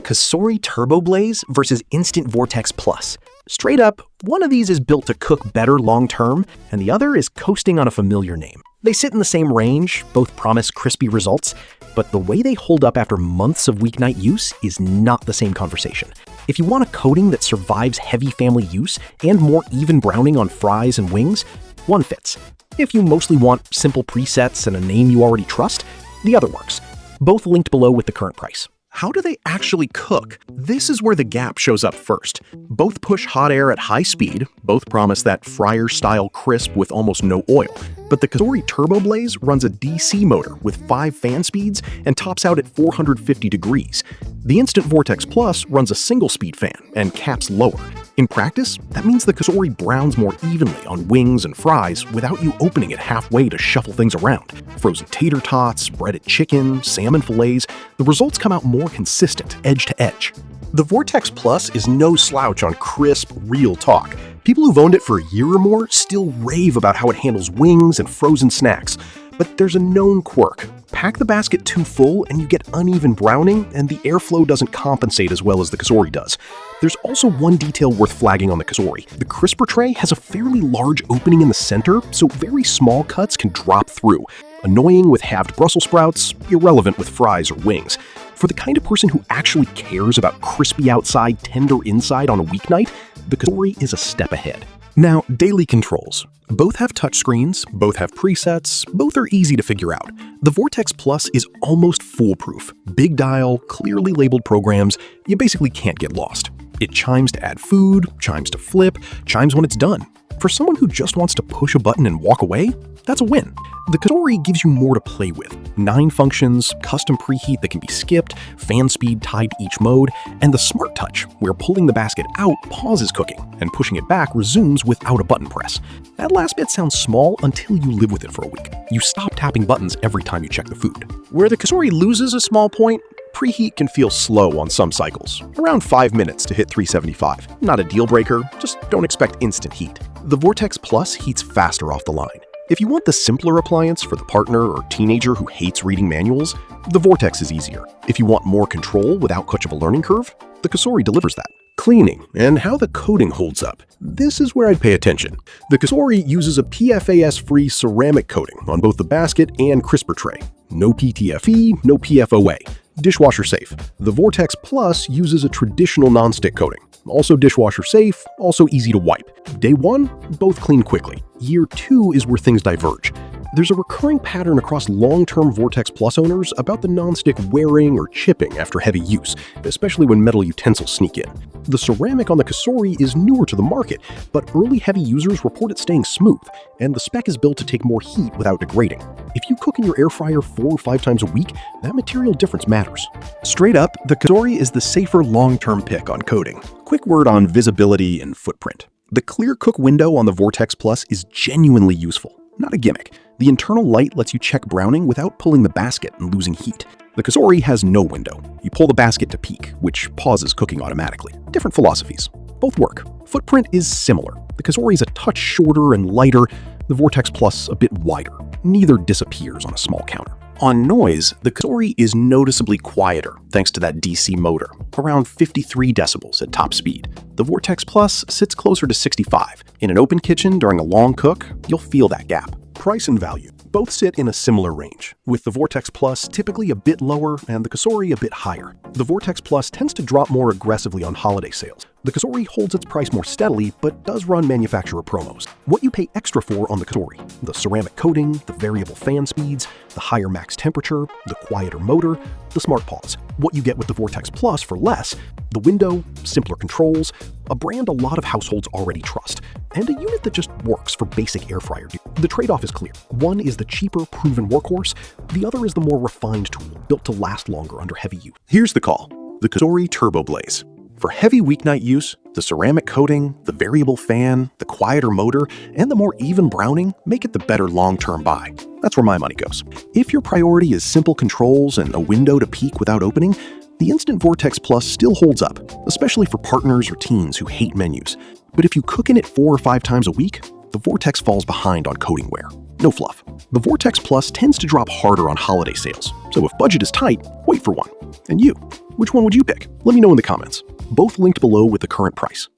Cosori TurboBlaze versus Instant Vortex Plus. Straight up, one of these is built to cook better long-term, and the other is coasting on a familiar name. They sit in the same range, both promise crispy results, but the way they hold up after months of weeknight use is not the same conversation. If you want a coating that survives heavy family use and more even browning on fries and wings, one fits. If you mostly want simple presets and a name you already trust, the other works. Both linked below with the current price. How do they actually cook? This is where the gap shows up first. Both push hot air at high speed, both promise that fryer-style crisp with almost no oil. But the Cosori TurboBlaze runs a DC motor with 5 fan speeds and tops out at 450 degrees. The Instant Vortex Plus runs a single-speed fan and caps lower. In practice, that means the Cosori browns more evenly on wings and fries without you opening it halfway to shuffle things around. Frozen tater tots, breaded chicken, salmon fillets, the results come out more consistent, edge to edge. The Vortex Plus is no slouch on crisp, real talk. People who've owned it for a year or more still rave about how it handles wings and frozen snacks. But there's a known quirk. Pack the basket too full and you get uneven browning, and the airflow doesn't compensate as well as the Cosori does. There's also one detail worth flagging on the Cosori. The crisper tray has a fairly large opening in the center, so very small cuts can drop through. Annoying with halved Brussels sprouts, irrelevant with fries or wings. For the kind of person who actually cares about crispy outside, tender inside on a weeknight, the Cosori is a step ahead. Now, daily controls. Both have touchscreens, both have presets, both are easy to figure out. The Vortex Plus is almost foolproof. Big dial, clearly labeled programs, you basically can't get lost. It chimes to add food, chimes to flip, chimes when it's done. For someone who just wants to push a button and walk away, that's a win. The Cosori gives you more to play with. 9 functions, custom preheat that can be skipped, fan speed tied to each mode, and the Smart Touch, where pulling the basket out pauses cooking, and pushing it back resumes without a button press. That last bit sounds small until you live with it for a week. You stop tapping buttons every time you check the food. Where the Cosori loses a small point, preheat can feel slow on some cycles, around 5 minutes to hit 375. Not a deal breaker, just don't expect instant heat. The Vortex Plus heats faster off the line. If you want the simpler appliance for the partner or teenager who hates reading manuals, the Vortex is easier. If you want more control without much of a learning curve, the Cosori delivers that. Cleaning and how the coating holds up. This is where I'd pay attention. The Cosori uses a PFAS-free ceramic coating on both the basket and crisper tray. No PTFE, no PFOA. Dishwasher safe. The Vortex Plus uses a traditional nonstick coating. Also dishwasher safe, also easy to wipe. Day 1, both clean quickly. Year 2 is where things diverge. There's a recurring pattern across long-term Vortex Plus owners about the nonstick wearing or chipping after heavy use, especially when metal utensils sneak in. The ceramic on the Cosori is newer to the market, but early heavy users report it staying smooth, and the spec is built to take more heat without degrading. If you cook in your air fryer 4 or 5 times a week, that material difference matters. Straight up, the Cosori is the safer long-term pick on coating. Quick word on visibility and footprint. The ClearCook window on the Vortex Plus is genuinely useful, not a gimmick. The internal light lets you check browning without pulling the basket and losing heat. The Cosori has no window. You pull the basket to peak, which pauses cooking automatically. Different philosophies. Both work. Footprint is similar. The Cosori is a touch shorter and lighter, the Vortex Plus a bit wider. Neither disappears on a small counter. On noise, the Cosori is noticeably quieter thanks to that DC motor, around 53 decibels at top speed. The Vortex Plus sits closer to 65. In an open kitchen during a long cook, you'll feel that gap. Price and value. Both sit in a similar range, with the Vortex Plus typically a bit lower and the Cosori a bit higher. The Vortex Plus tends to drop more aggressively on holiday sales. The Cosori holds its price more steadily, but does run manufacturer promos. What you pay extra for on the Cosori: the ceramic coating, the variable fan speeds, the higher max temperature, the quieter motor, the smart pause. What you get with the Vortex Plus for less: the window, simpler controls, a brand a lot of households already trust, and a unit that just works for basic air fryer use. The trade-off is clear. One is the cheaper, proven workhorse, the other is the more refined tool, built to last longer under heavy use. Here's the call: the Cosori TurboBlaze. For heavy weeknight use, the ceramic coating, the variable fan, the quieter motor, and the more even browning make it the better long-term buy. That's where my money goes. If your priority is simple controls and a window to peek without opening, the Instant Vortex Plus still holds up, especially for partners or teens who hate menus. But if you cook in it 4 or 5 times a week, the Vortex falls behind on coating wear. no fluff. The Vortex Plus tends to drop harder on holiday sales, so if budget is tight, wait for one. And you, which one would you pick? Let me know in the comments. Both linked below with the current price.